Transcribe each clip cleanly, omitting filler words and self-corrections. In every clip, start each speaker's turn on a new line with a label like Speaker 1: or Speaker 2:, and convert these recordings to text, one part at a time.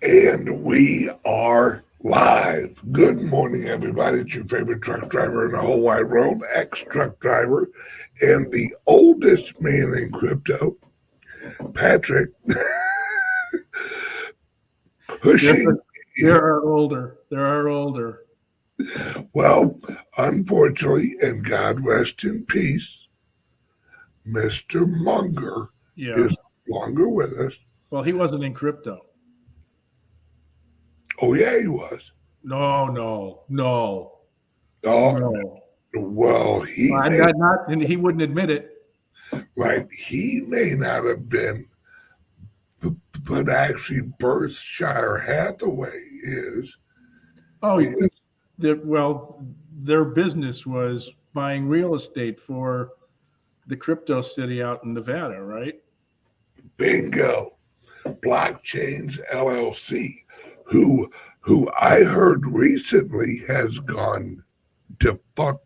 Speaker 1: And we are live. Good morning, everybody. It's your favorite truck driver in the whole wide world, ex-truck driver, and the oldest man in crypto, Patrick, pushing.
Speaker 2: There are older.
Speaker 1: Well, unfortunately, and God rest in peace, Mr. Munger is no longer with us.
Speaker 2: Well, he wasn't in crypto.
Speaker 1: Oh, yeah, he was.
Speaker 2: No.
Speaker 1: Oh, well,
Speaker 2: he wouldn't admit it.
Speaker 1: Right. He may not have been, but actually Berkshire Hathaway is.
Speaker 2: Oh, their business was buying real estate for the crypto city out in Nevada, right?
Speaker 1: Bingo. Blockchains LLC, who I heard recently has gone defunct.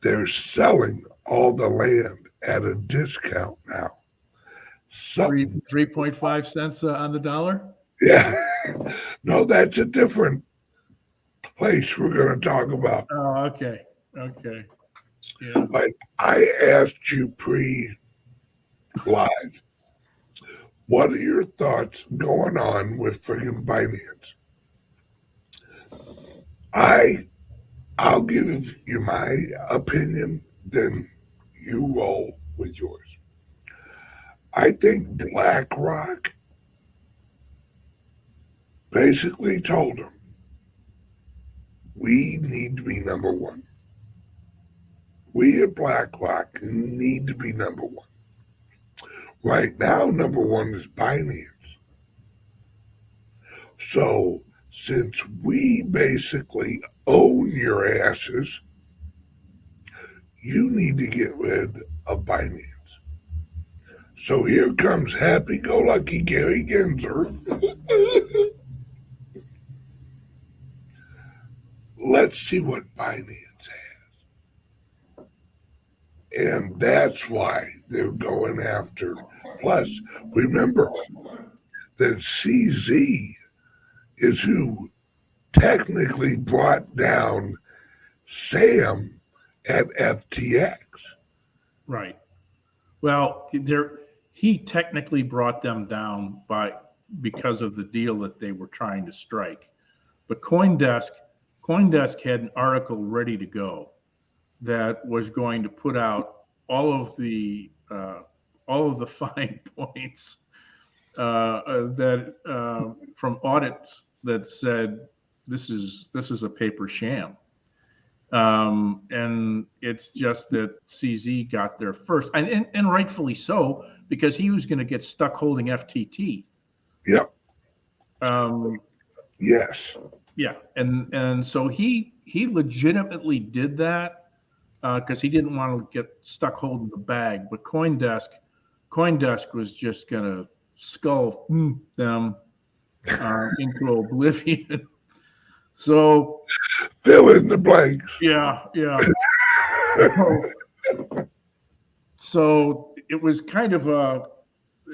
Speaker 1: They're selling all the land at a discount now.
Speaker 2: 3.5 cents on the dollar?
Speaker 1: Yeah. No, that's a different place we're going to talk about.
Speaker 2: Oh, okay. Yeah.
Speaker 1: But I asked you pre-live, what are your thoughts going on with friggin' Binance? I'll give you my opinion, then you roll with yours. I think BlackRock basically told them, we need to be number one. We at BlackRock need to be number one. Right now, number one is Binance. So, since we basically own your asses, you need to get rid of Binance. So here comes happy-go-lucky Gary Gensler. Let's see what Binance has. And that's why they're going after. Plus, remember that CZ is who technically brought down Sam at FTX.
Speaker 2: Right. Well, he technically brought them down because of the deal that they were trying to strike. But CoinDesk had an article ready to go that was going to put out all of the fine points that from audits that said this is a paper sham. And it's just that CZ got there first, and rightfully so, because he was going to get stuck holding FTT.
Speaker 1: Yep. Yes.
Speaker 2: Yeah, and so he legitimately did that because he didn't want to get stuck holding the bag. But CoinDesk was just going to skull them into oblivion. So
Speaker 1: fill in the blanks.
Speaker 2: Yeah. So it was kind of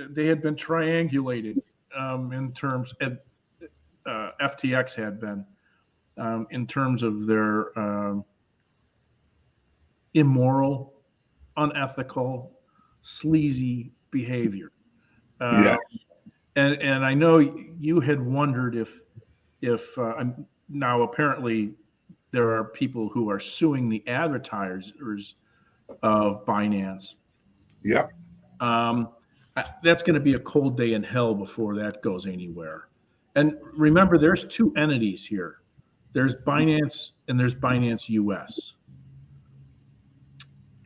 Speaker 2: they had been triangulated in terms, FTX had been in terms of their immoral, unethical, sleazy behavior.
Speaker 1: Yes.
Speaker 2: And I know you had wondered if now apparently there are people who are suing the advertisers of Binance.
Speaker 1: Yep.
Speaker 2: That's going to be a cold day in hell before that goes anywhere. And remember, there's two entities here. There's Binance and there's Binance US.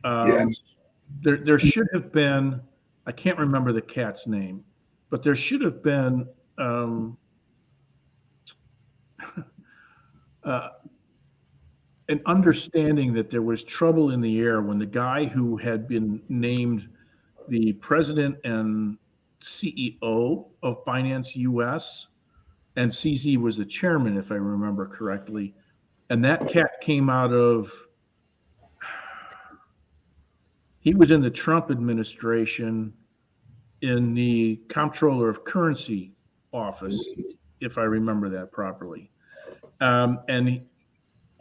Speaker 1: Yes.
Speaker 2: There should have been, I can't remember the cat's name, but there should have been an understanding that there was trouble in the air when the guy who had been named the president and CEO of Binance US, and CZ was the chairman, if I remember correctly, and that cat came out of, he was in the Trump administration in the comptroller of currency office, if I remember that properly. And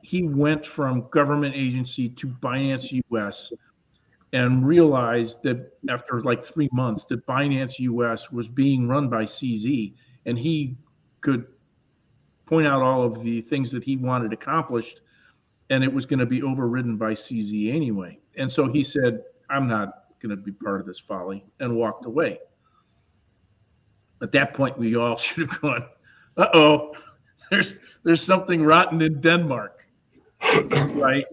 Speaker 2: he went from government agency to Binance US and realized that after like 3 months that Binance US was being run by CZ, and he could point out all of the things that he wanted accomplished, and it was going to be overridden by CZ anyway. And so he said, I'm not going to be part of this folly, and walked away. At that point, we all should have gone, uh-oh, there's something rotten in Denmark, right?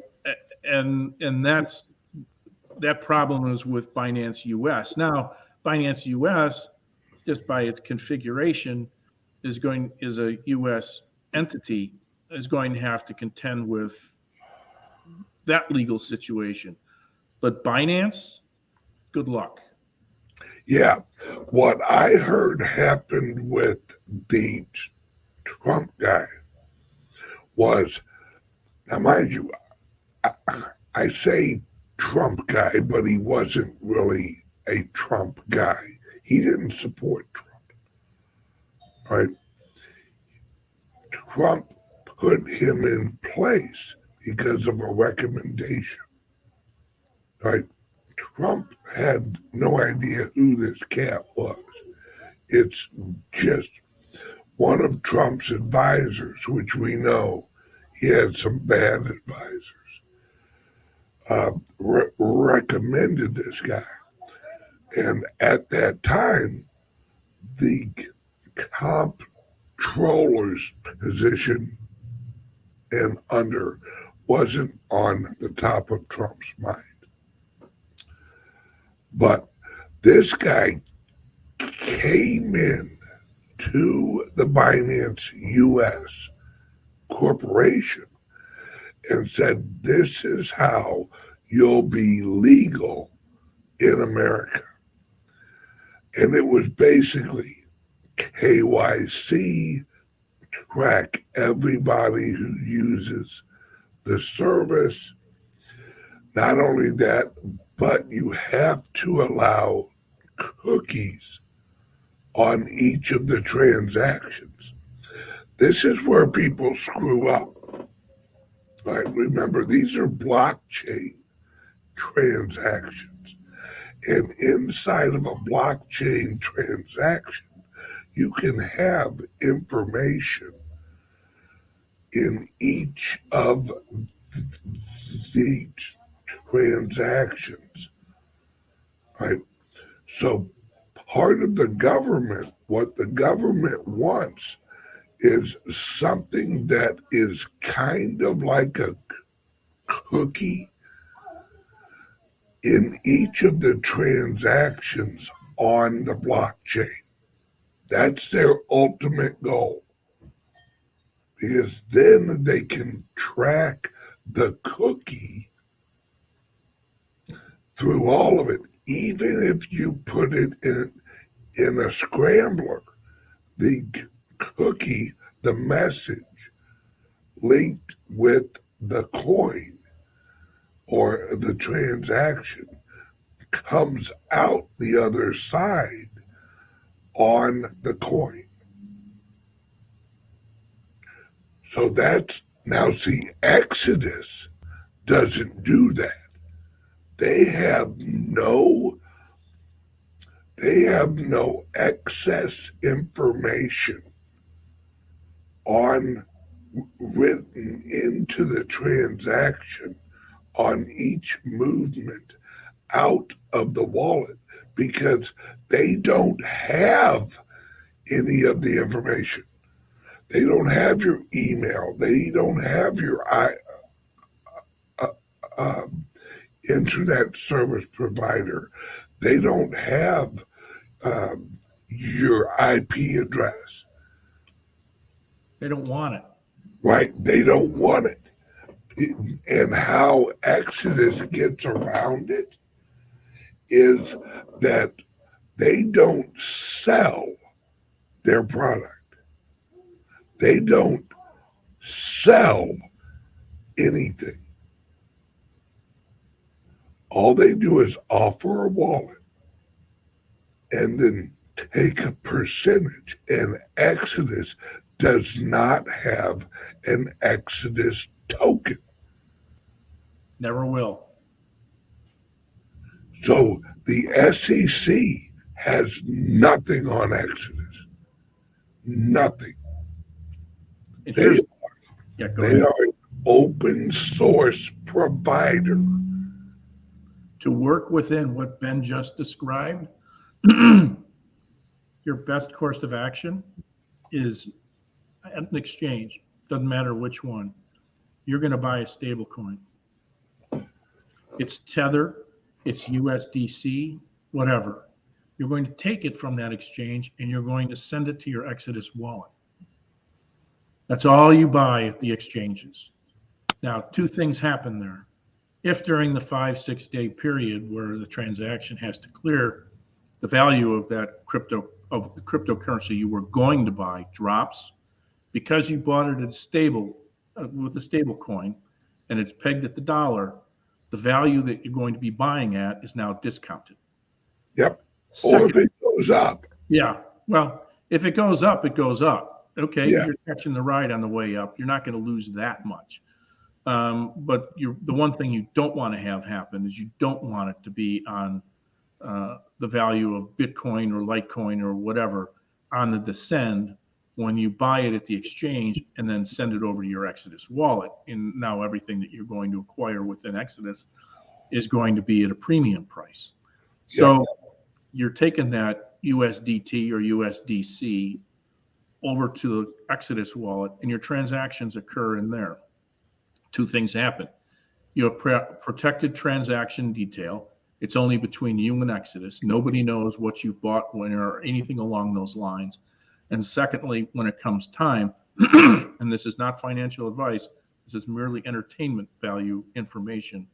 Speaker 2: And that problem is with Binance US. Now, Binance US, just by its configuration, is a US entity, is going to have to contend with that legal situation. But Binance, good luck.
Speaker 1: Yeah. What I heard happened with the Trump guy was, now mind you, I say Trump guy, but he wasn't really a Trump guy. He didn't support Trump, right? Trump put him in place because of a recommendation, right? Trump had no idea who this cat was. It's just one of Trump's advisors, which we know he had some bad advisors, recommended this guy. And at that time, the comptroller's position and under wasn't on the top of Trump's mind. But this guy came in to the Binance US corporation and said, this is how you'll be legal in America. And it was basically KYC, track everybody who uses the service. Not only that, but you have to allow cookies on each of the transactions. This is where people screw up. Right? Remember, these are blockchain transactions. And inside of a blockchain transaction, you can have information in each of the transactions, right? So part of the government, what the government wants is something that is kind of like a cookie in each of the transactions on the blockchain. That's their ultimate goal, because then they can track the cookie through all of it. Even if you put it in a scrambler, the cookie, the message linked with the coin or the transaction comes out the other side on the coin. So that's, now see, Exodus doesn't do that. They have no excess information written into the transaction on each movement out of the wallet, because they don't have any of the information. They don't have your email. They don't have your internet service provider. They don't have your IP address.
Speaker 2: They don't want it.
Speaker 1: Right? They don't want it. And how Exodus gets around it is that they don't sell their product. They don't sell anything. All they do is offer a wallet and then take a percentage, and Exodus does not have an Exodus token.
Speaker 2: Never will.
Speaker 1: So the SEC has nothing on Exodus. Nothing. They
Speaker 2: go
Speaker 1: They
Speaker 2: ahead.
Speaker 1: are an open source provider.
Speaker 2: To work within what Ben just described, your best course of action is at an exchange. Doesn't matter which one. You're going to buy a stable coin. It's Tether, it's USDC, whatever. You're going to take it from that exchange and you're going to send it to your Exodus wallet. That's all you buy at the exchanges. Now, two things happen there. If during the 5-6 day period where the transaction has to clear, the value of that of the cryptocurrency you were going to buy drops, because you bought it at stable with a stable coin and it's pegged at the dollar, the value that you're going to be buying at is now discounted.
Speaker 1: Yep. Or if it goes up.
Speaker 2: Yeah. Well, if it goes up, it goes up. Okay.
Speaker 1: Yeah.
Speaker 2: You're catching the ride on the way up. You're not going to lose that much. But the one thing you don't want to have happen is you don't want it to be on the value of Bitcoin or Litecoin or whatever on the descend when you buy it at the exchange and then send it over to your Exodus wallet. And now everything that you're going to acquire within Exodus is going to be at a premium price. So you're taking that USDT or USDC over to the Exodus wallet and your transactions occur in there. Two things happen. You have protected transaction detail. It's only between you and Exodus. Nobody knows what you've bought when or anything along those lines. And secondly, when it comes time, and this is not financial advice, this is merely entertainment value information.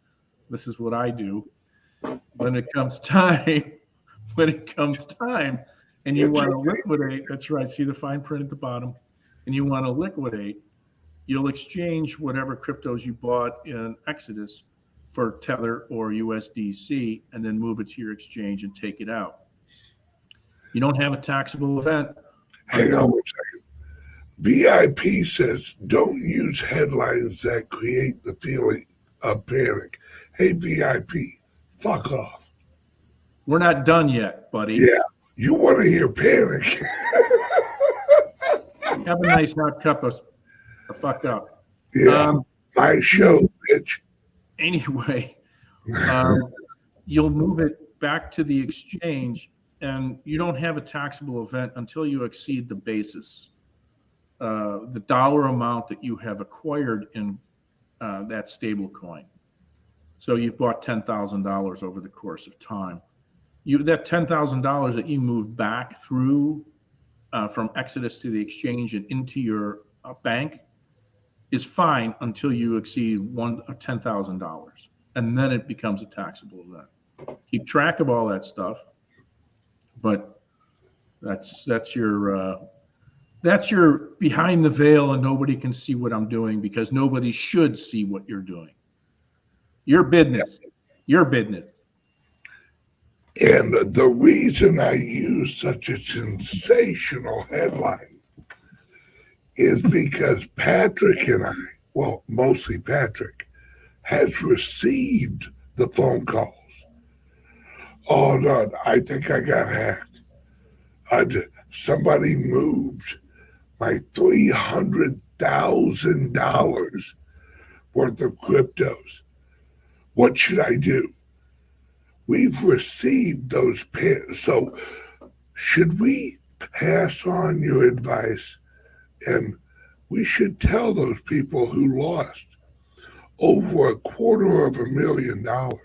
Speaker 2: This is what I do. When it comes time, and you want to liquidate, that's right, see the fine print at the bottom, and you want to liquidate, you'll exchange whatever cryptos you bought in Exodus for Tether or USDC and then move it to your exchange and take it out. You don't have a taxable event.
Speaker 1: Hang on a second. VIP says, don't use headlines that create the feeling of panic. Hey, VIP, fuck off.
Speaker 2: We're not done yet, buddy.
Speaker 1: Yeah, you want to hear panic.
Speaker 2: Have a nice hot cup of fuck up.
Speaker 1: Yeah, my show, bitch.
Speaker 2: Anyway, you'll move it back to the exchange and you don't have a taxable event until you exceed the basis, the dollar amount that you have acquired in that stable coin. So you've bought $10,000 over the course of time. That $10,000 that you moved back through from Exodus to the exchange and into your bank is fine until you exceed $10,000, and then it becomes a taxable event. Keep track of all that stuff, but that's your behind the veil, and nobody can see what I'm doing because nobody should see what you're doing. Your business, your business.
Speaker 1: And the reason I use such a sensational headline is because Patrick and I, well, mostly Patrick, has received the phone calls. Oh, no, I think I got hacked. Somebody moved my $300,000 worth of cryptos. What should I do? We've received those pins. So should we pass on your advice? And we should tell those people who lost over $250,000.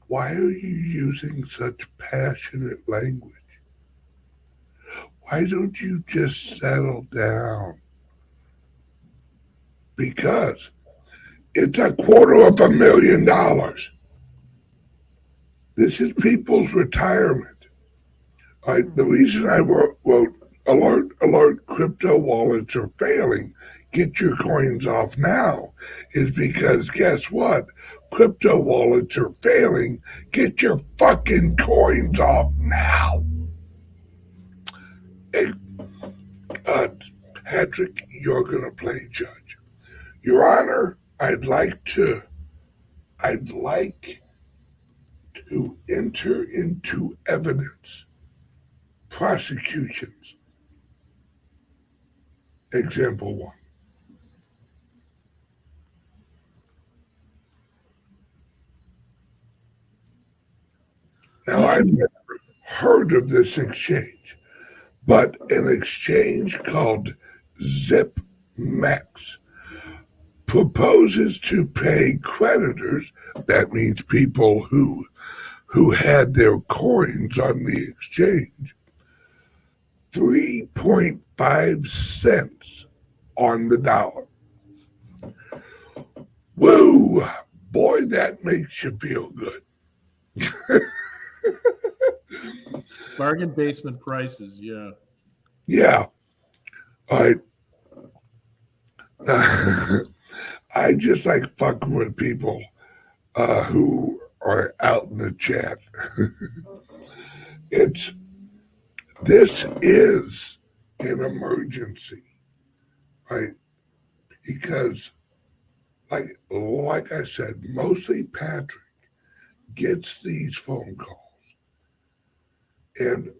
Speaker 1: Why are you using such passionate language? Why don't you just settle down? Because it's $250,000. This is people's retirement. The reason I wrote alert, crypto wallets are failing, get your coins off now, is because guess what? crypto wallets are failing. Get your fucking coins off now. Hey, Patrick, you're going to play judge. Your Honor, I'd like to enter into evidence prosecutions. Example 1. Now, I've never heard of this exchange, but an exchange called ZipMex proposes to pay creditors, that means people who had their coins on the exchange, 3.5 cents on the dollar. Woo! Boy, that makes you feel good.
Speaker 2: Bargain basement prices, yeah.
Speaker 1: Yeah. All right. I just like fucking with people who are out in the chat. This is an emergency, right? Because like I said, mostly Patrick gets these phone calls, and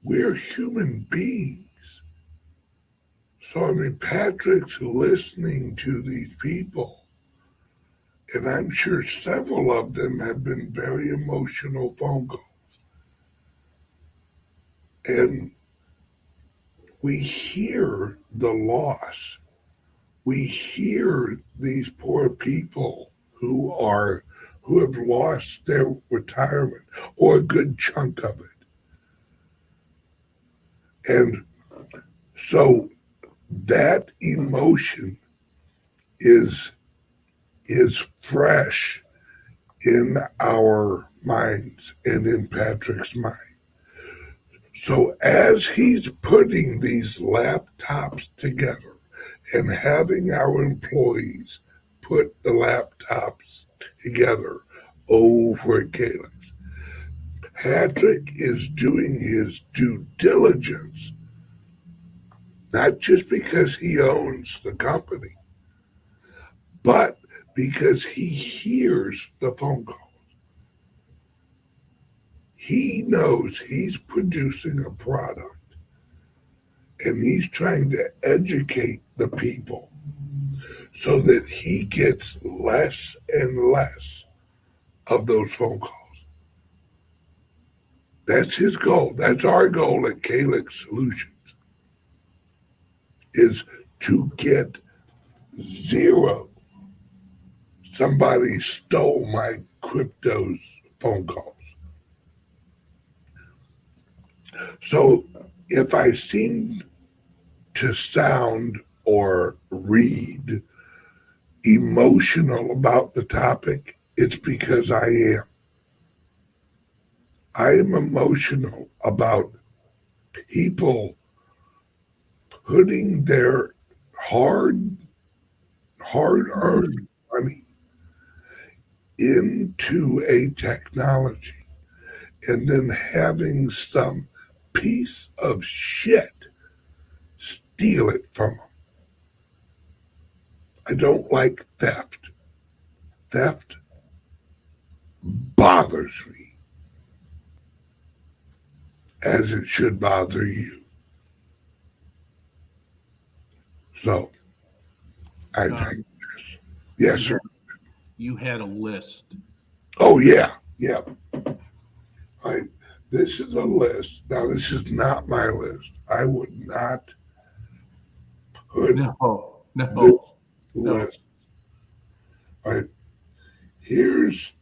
Speaker 1: we're human beings. So I mean, Patrick's listening to these people, and I'm sure several of them have been very emotional phone calls. And we hear the loss. We hear these poor people who have lost their retirement or a good chunk of it. And so that emotion is fresh in our minds and in Patrick's mind. So as he's putting these laptops together and having our employees put the laptops together over at CALIX, Patrick is doing his due diligence, not just because he owns the company, but because he hears the phone calls. He knows he's producing a product and he's trying to educate the people so that he gets less and less of those phone calls. That's his goal. That's our goal at CALIX Solutions, is to get zero. Somebody stole my crypto's phone calls. So if I seem to sound or read emotional about the topic, it's because I am. I am emotional about people putting their hard earned money into a technology and then having some piece of shit steal it from them. I don't like theft. Theft bothers me, as it should bother you. So I think this. Yes, sir.
Speaker 2: You had a list.
Speaker 1: Oh yeah, yeah. This is a list. Now this is not my list. I would not put this list. All right. Here's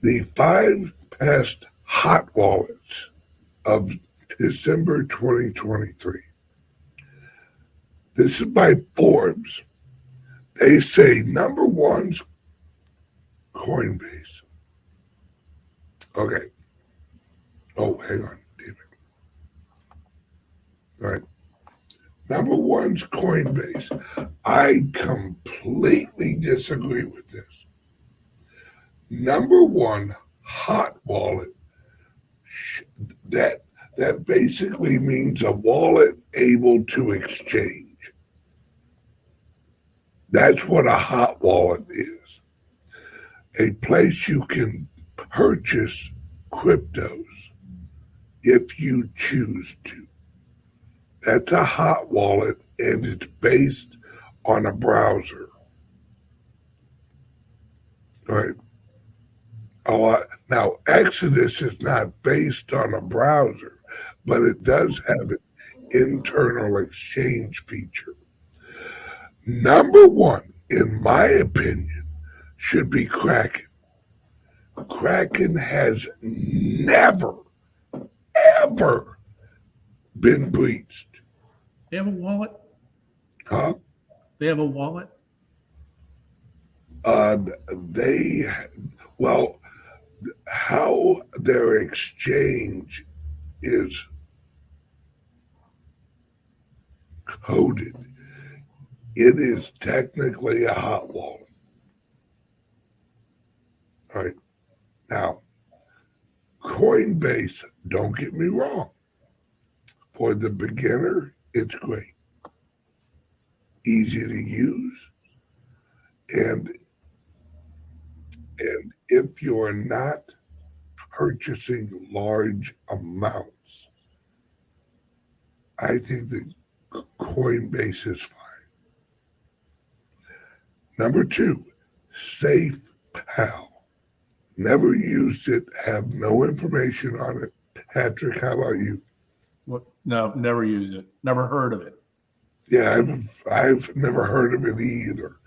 Speaker 1: the 5 past hot wallets of December 2023. This is by Forbes. They say number one's Coinbase. Okay. Oh, hang on, David. All right. Number one's Coinbase. I completely disagree with this. Number one, hot wallet. That that basically means a wallet able to exchange. That's what a hot wallet is. A place you can purchase cryptos if you choose to. That's a hot wallet, and it's based on a browser. Right. A lot. Now, Exodus is not based on a browser, but it does have an internal exchange feature. Number one, in my opinion, should be Kraken. Kraken has never, ever been breached.
Speaker 2: They have a wallet?
Speaker 1: Huh?
Speaker 2: They have a wallet?
Speaker 1: They, well, how their exchange is coded, it is technically a hot wallet. All right. Now, Coinbase, don't get me wrong. For the beginner, it's great. Easy to use. And if you're not purchasing large amounts, I think that Coinbase is fine. Number two, Safe Pal. Never used it, have no information on it. Patrick, how about you?
Speaker 2: What? No, never used it. Never heard of it.
Speaker 1: Yeah, I've never heard of it either.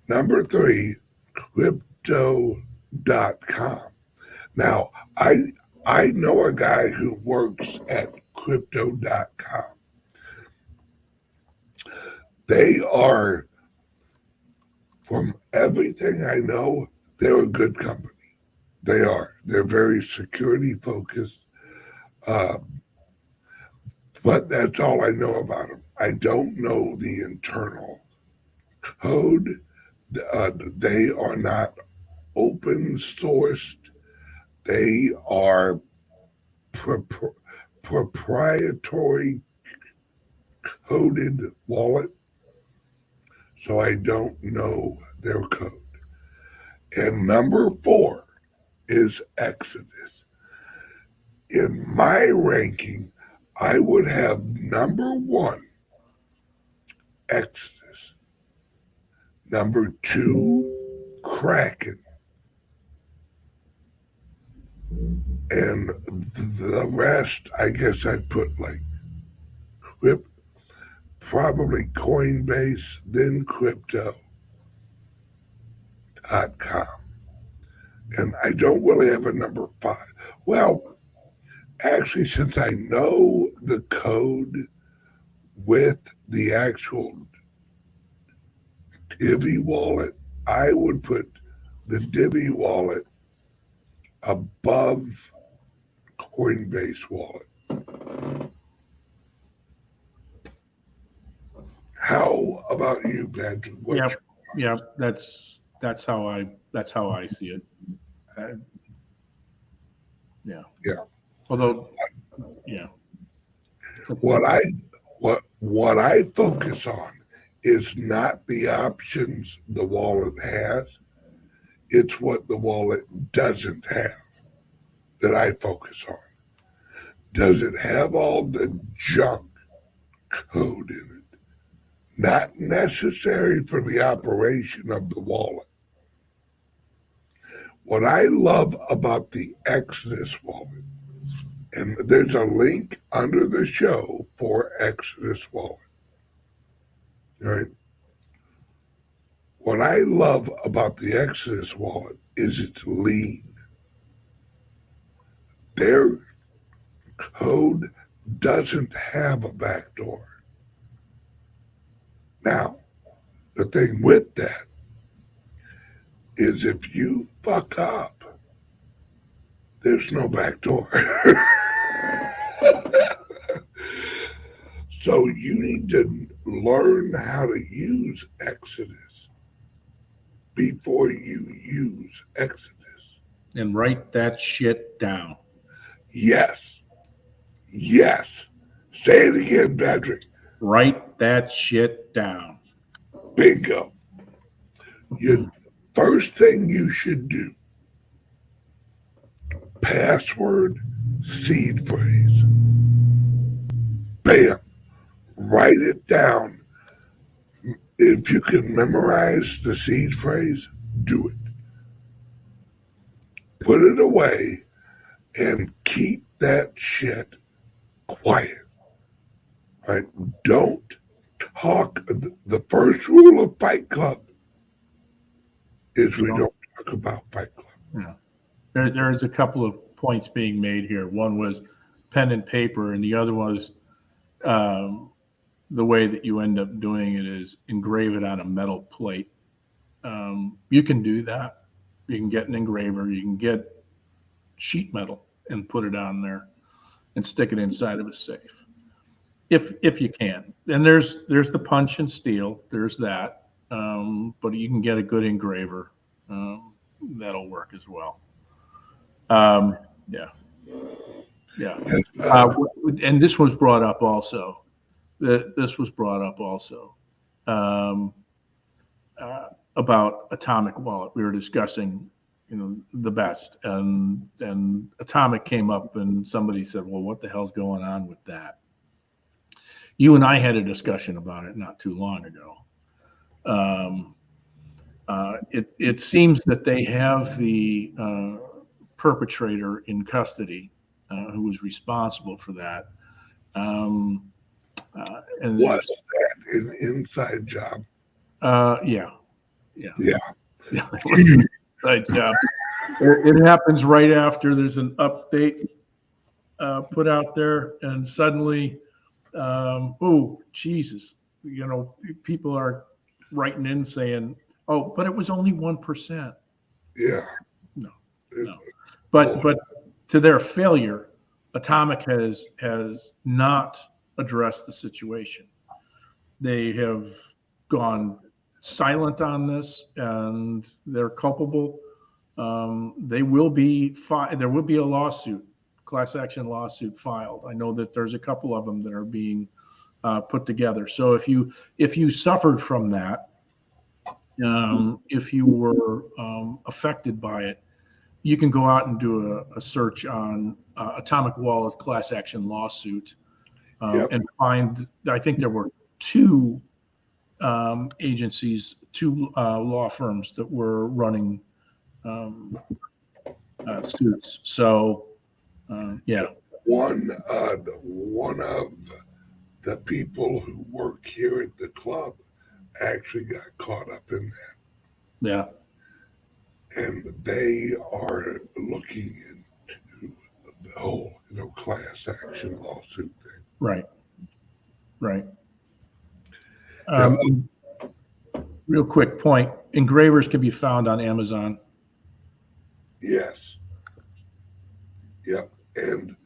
Speaker 1: Number three, crypto.com. Now, I know a guy who works at crypto.com. They are, from everything I know, they're a good company. They are. They're very security focused. Uh, but that's all I know about them. I don't know the internal code. They are not open sourced. They are proprietary coded wallet. So I don't know their code. And number four is Exodus. In my ranking, I would have number one, Exodus. Number two, Kraken. And the rest, I guess I'd put like probably Coinbase, then crypto.com. And I don't really have a number five. Well, actually, since I know the code with the actual Divi wallet, I would put the Divi wallet above Coinbase wallet. How about you, Patrick?
Speaker 2: Yeah, that's how I see it. Yeah.
Speaker 1: Yeah.
Speaker 2: Although, yeah.
Speaker 1: What I focus on is not the options the wallet has. It's what the wallet doesn't have that I focus on. Does it have all the junk code in it? Not necessary for the operation of the wallet. What I love about the Exodus wallet, and there's a link under the show for Exodus wallet. Right? What I love about the Exodus wallet is it's lean. Their code doesn't have a backdoor. Now, the thing with that is if you fuck up, there's no backdoor. So you need to learn how to use Exodus before you use Exodus.
Speaker 2: And write that shit down.
Speaker 1: Yes. Yes. Say it again, Patrick.
Speaker 2: Write that shit down.
Speaker 1: Bingo. Your first thing you should do, password, seed phrase. Bam. Write it down. If you can memorize the seed phrase, do it. Put it away and keep that shit quiet. Right? Don't talk. The first rule of Fight Club is we don't talk about Fight Club.
Speaker 2: Yeah. There is a couple of points being made here. One was pen and paper, and the other was the way that you end up doing it is engrave it on a metal plate. You can do that. You can get an engraver. You can get sheet metal and put it on there and stick it inside of a safe, if you can. And there's the punch and steel. There's that, but you can get a good engraver. That'll work as well. Yeah. And this was brought up also. This was brought up also about Atomic Wallet. We were discussing, the best, and Atomic came up, and somebody said, "Well, what the hell's going on with that?" You and I had a discussion about it not too long ago. It seems that they have the perpetrator in custody, who was responsible for that. And
Speaker 1: was that an inside job?
Speaker 2: Yeah. Inside job. It happens right after there's an update put out there, and suddenly, oh Jesus, people are writing in saying, "Oh, but it was only 1%."
Speaker 1: Yeah.
Speaker 2: No. But to their failure, Atomic has not addressed the situation. They have gone silent on this, and they're culpable. There will be a lawsuit, class action lawsuit filed. I know that there's a couple of them that are being put together. So if you suffered from that, if you were affected by it, you can go out and do a search on Atomic Wallet class action lawsuit and find. I think there were two agencies, two law firms that were running suits. So, yeah.
Speaker 1: One of the people who work here at the club actually got caught up in that.
Speaker 2: Yeah.
Speaker 1: And they are looking into the whole, class action lawsuit thing.
Speaker 2: Right. Real quick point: engravers can be found on Amazon.
Speaker 1: Yes. Yep. And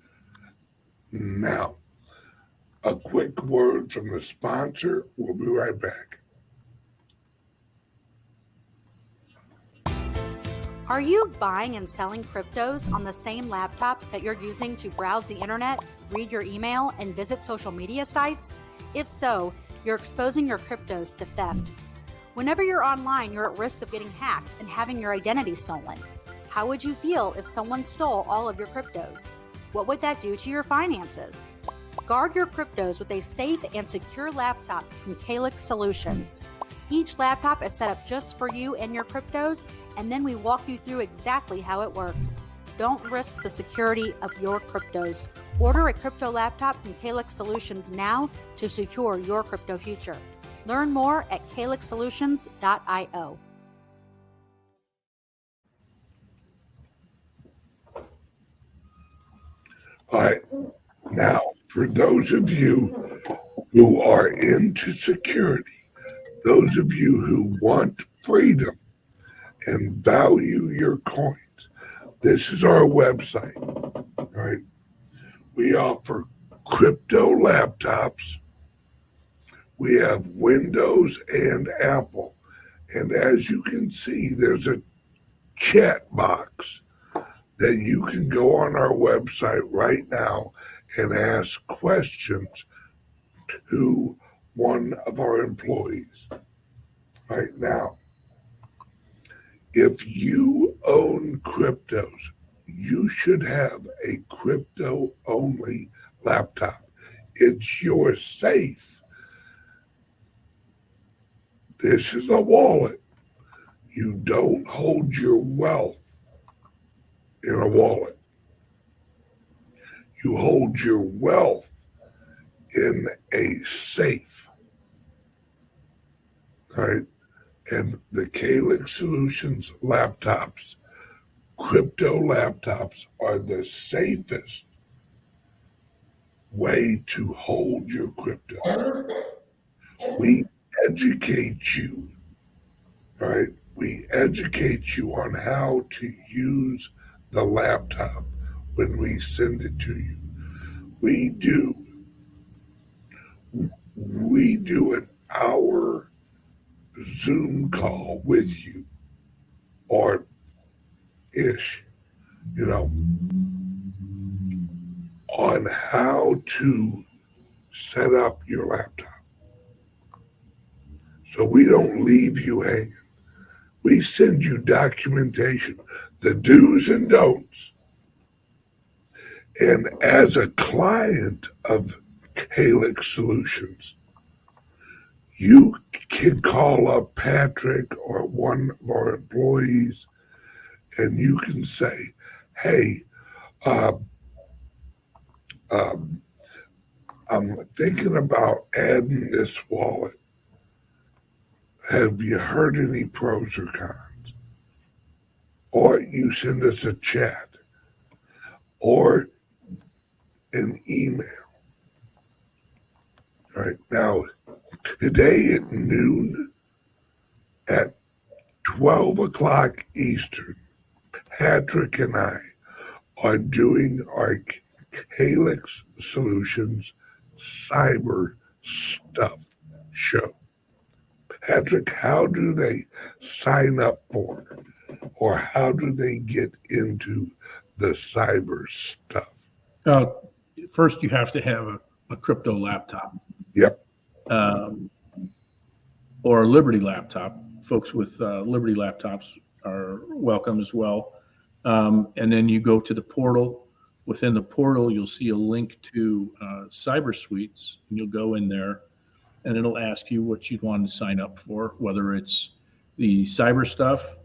Speaker 1: now, a quick word from the sponsor. We'll be right back.
Speaker 3: Are you buying and selling cryptos on the same laptop that you're using to browse the internet, read your email, and visit social media sites? If so, you're exposing your cryptos to theft. Whenever you're online, you're at risk of getting hacked and having your identity stolen. How would you feel if someone stole all of your cryptos? What would that do to your finances? Guard your cryptos with a safe and secure laptop from CALIX Solutions. Each laptop is set up just for you and your cryptos, and then we walk you through exactly how it works. Don't risk the security of your cryptos. Order a crypto laptop from CALIX Solutions now to secure your crypto future. Learn more at calixsolutions.io.
Speaker 1: All right. Now, for those of you who are into security, those of you who want freedom and value your coins, this is our website, right? We offer crypto laptops We have Windows and Apple. And as you can see, there's a chat box that you can go on our website right now and ask questions to one of our employees. Right now, if you own cryptos, you should have a crypto-only laptop. It's your safe. This is a wallet. You don't hold your wealth in a wallet. You hold your wealth in a safe, right? And the CALIX Solutions laptops, crypto laptops, are the safest way to hold your crypto. We educate you, right? We educate you on how to use the laptop when we send it to you. We do an hour Zoom call with you, or ish, on how to set up your laptop. So we don't leave you hanging. We send you documentation, the do's and don'ts. And as a client of CALIX Solutions, you can call up Patrick or one of our employees, and you can say, hey, I'm thinking about adding this wallet. Have you heard any pros or cons? Or you send us a chat or an email. Right now, today at noon, at 12 o'clock Eastern, Patrick and I are doing our CALIX Solutions Cyber Stuff show. Patrick, how do they sign up for it? Or how do they get into the cyber stuff?
Speaker 2: First, you have to have a crypto laptop.
Speaker 1: Yep.
Speaker 2: Or a Liberty laptop. Folks with Liberty laptops are welcome as well. And then you go to the portal. Within the portal, you'll see a link to Cyber Suites, and you'll go in there, and it'll ask you what you'd want to sign up for, whether it's the cyber stuff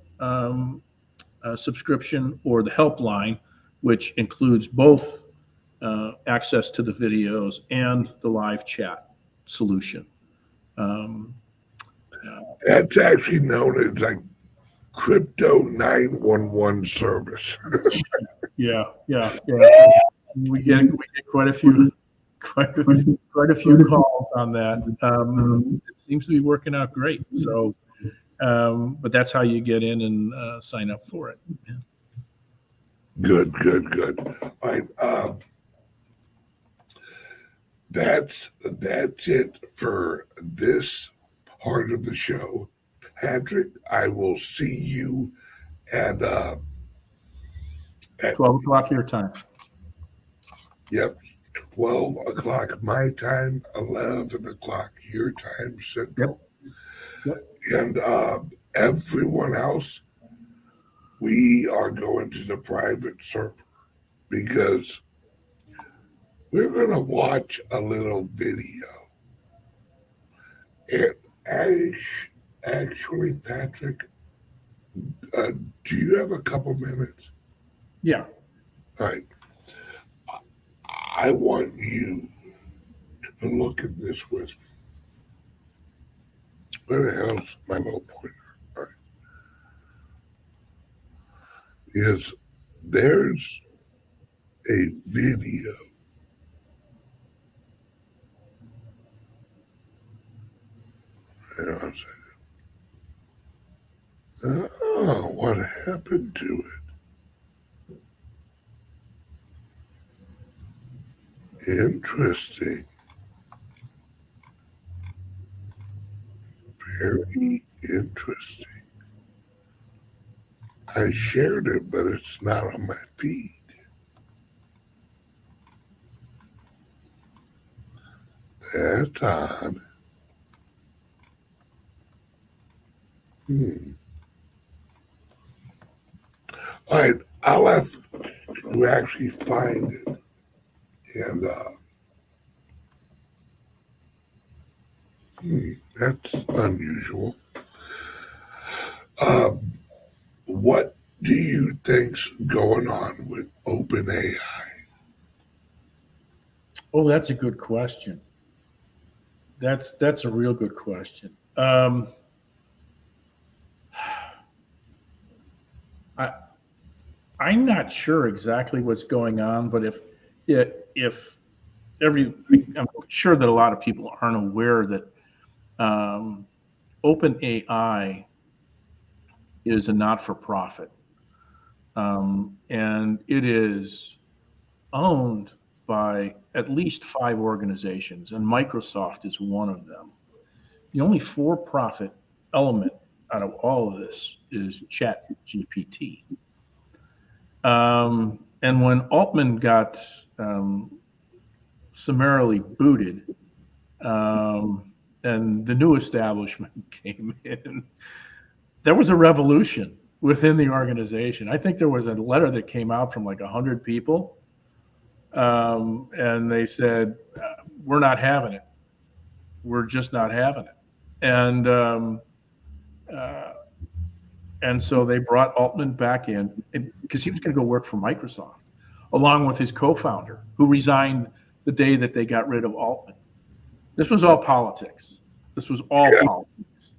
Speaker 2: subscription or the helpline, which includes both access to the videos and the live chat solution.
Speaker 1: That's actually known as like crypto 911 service.
Speaker 2: Yeah. We get quite a few calls on that. It seems to be working out great. So, but that's how you get in and sign up for it. Yeah.
Speaker 1: Good. All right. That's it for this part of the show. Patrick, I will see you at
Speaker 2: 12 o'clock your time.
Speaker 1: Yep. 12 o'clock my time, 11 o'clock your time Central.
Speaker 2: Yep.
Speaker 1: And everyone else, we are going to the private server because we're going to watch a little video. And actually, Patrick, do you have a couple minutes?
Speaker 2: Yeah.
Speaker 1: All right. I want you to look at this with me. Where the hell's my little pointer? All right. Because there's a video. Hang on a second. Oh, what happened to it? Interesting. Very interesting. I shared it, but it's not on my feed. That's odd. All right, I'll have to actually find it. And that's unusual. What do you think's going on with OpenAI?
Speaker 2: Oh, that's a good question. That's a real good question. I'm not sure exactly what's going on, but if I'm sure that a lot of people aren't aware that OpenAI is a not-for-profit, and it is owned by at least 5 organizations, and Microsoft is one of them. The only for-profit element out of all of this is ChatGPT. And when Altman got summarily booted, and the new establishment came in, there was a revolution within the organization. I think there was a letter that came out from like 100 people, and they said, we're not having it. We're just not having it. And so they brought Altman back in because he was going to go work for Microsoft, along with his co-founder, who resigned the day that they got rid of Altman. This was all politics. This was all politics.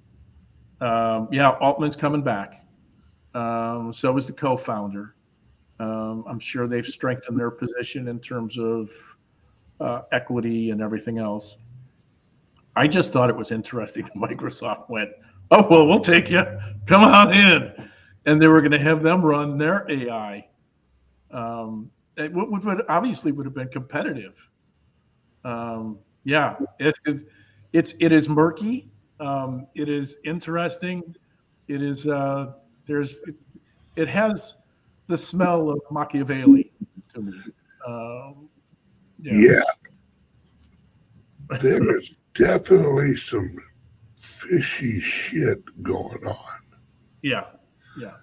Speaker 2: Altman's coming back. So is the co-founder. I'm sure they've strengthened their position in terms of equity and everything else. I just thought it was interesting that Microsoft went, oh, well, we'll take you. Come on in. And they were going to have them run their AI. It would obviously would have been competitive. It is murky. It is interesting. It is it has the smell of Machiavelli to me.
Speaker 1: Yeah. There's definitely some fishy shit going on.
Speaker 2: Yeah.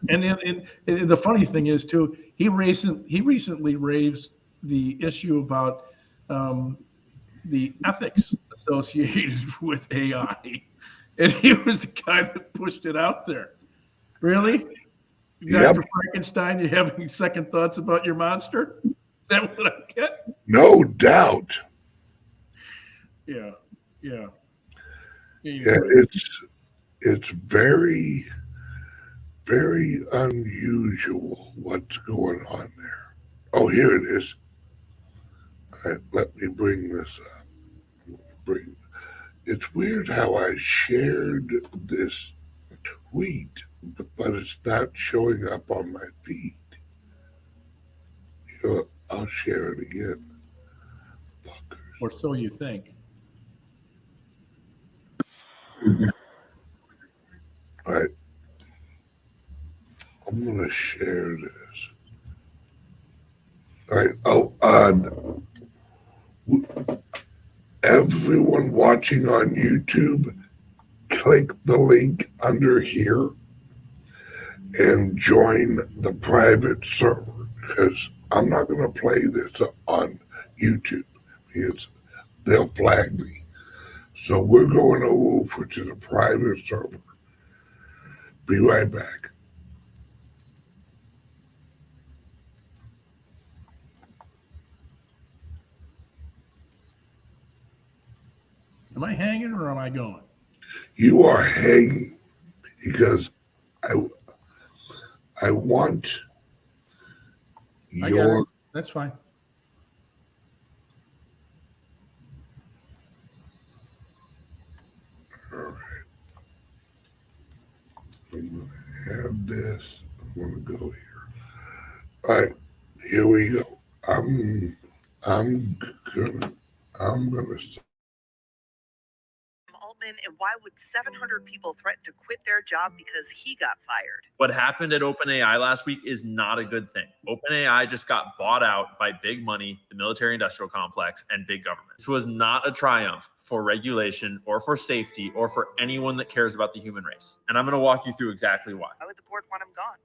Speaker 2: And the funny thing is too, he recently raised the issue about the ethics associated with AI, and he was the guy that pushed it out there. Really?
Speaker 1: Yep.
Speaker 2: Dr. Frankenstein, you having second thoughts about your monster? Is that what I get?
Speaker 1: No doubt.
Speaker 2: Yeah.
Speaker 1: Yeah, it's very, very unusual what's going on there. Oh, here it is. All right, let me bring this up. It's weird how I shared this tweet, but it's not showing up on my feed. Here, I'll share it again. Fuckers.
Speaker 2: Or so you think.
Speaker 1: All right. I'm going to share this. All right. Oh, everyone watching on YouTube, click the link under here and join the private server, because I'm not going to play this on YouTube because they'll flag me. So we're going over to the private server. Be right back.
Speaker 2: Am I hanging or am I going?
Speaker 1: You are hanging because I want your...
Speaker 2: That's fine.
Speaker 1: All right. I'm going to have this. I'm going to go here. All right. Here we go. I'm gonna start.
Speaker 4: Altman in, and why would 700 people threaten to quit their job because he got fired?
Speaker 5: What happened at OpenAI last week is not a good thing. OpenAI just got bought out by big money, the military industrial complex, and big government. This was not a triumph for regulation or for safety or for anyone that cares about the human race. And I'm going to walk you through exactly why.
Speaker 4: Why would the board want him gone?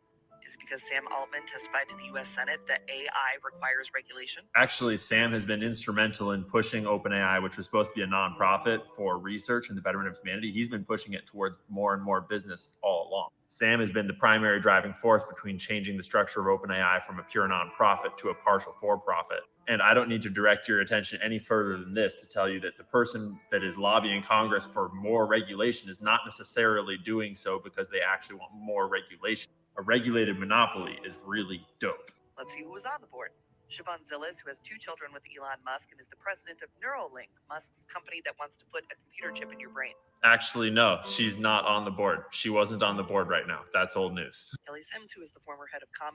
Speaker 4: Is it because Sam Altman testified to the U.S. Senate that AI requires regulation?
Speaker 5: Actually, Sam has been instrumental in pushing OpenAI, which was supposed to be a nonprofit for research and the betterment of humanity. He's been pushing it towards more and more business all along. Sam has been the primary driving force between changing the structure of OpenAI from a pure nonprofit to a partial for-profit. And I don't need to direct your attention any further than this to tell you that the person that is lobbying Congress for more regulation is not necessarily doing so because they actually want more regulation. A regulated monopoly is really dope.
Speaker 4: Let's see who was on the board. Siobhan Zillis, who has 2 children with Elon Musk and is the president of Neuralink, Musk's company that wants to put a computer chip in your brain.
Speaker 5: Actually, no, she's not on the board. She wasn't on the board right now. That's old news.
Speaker 4: Kelly Sims, who is the former head of comms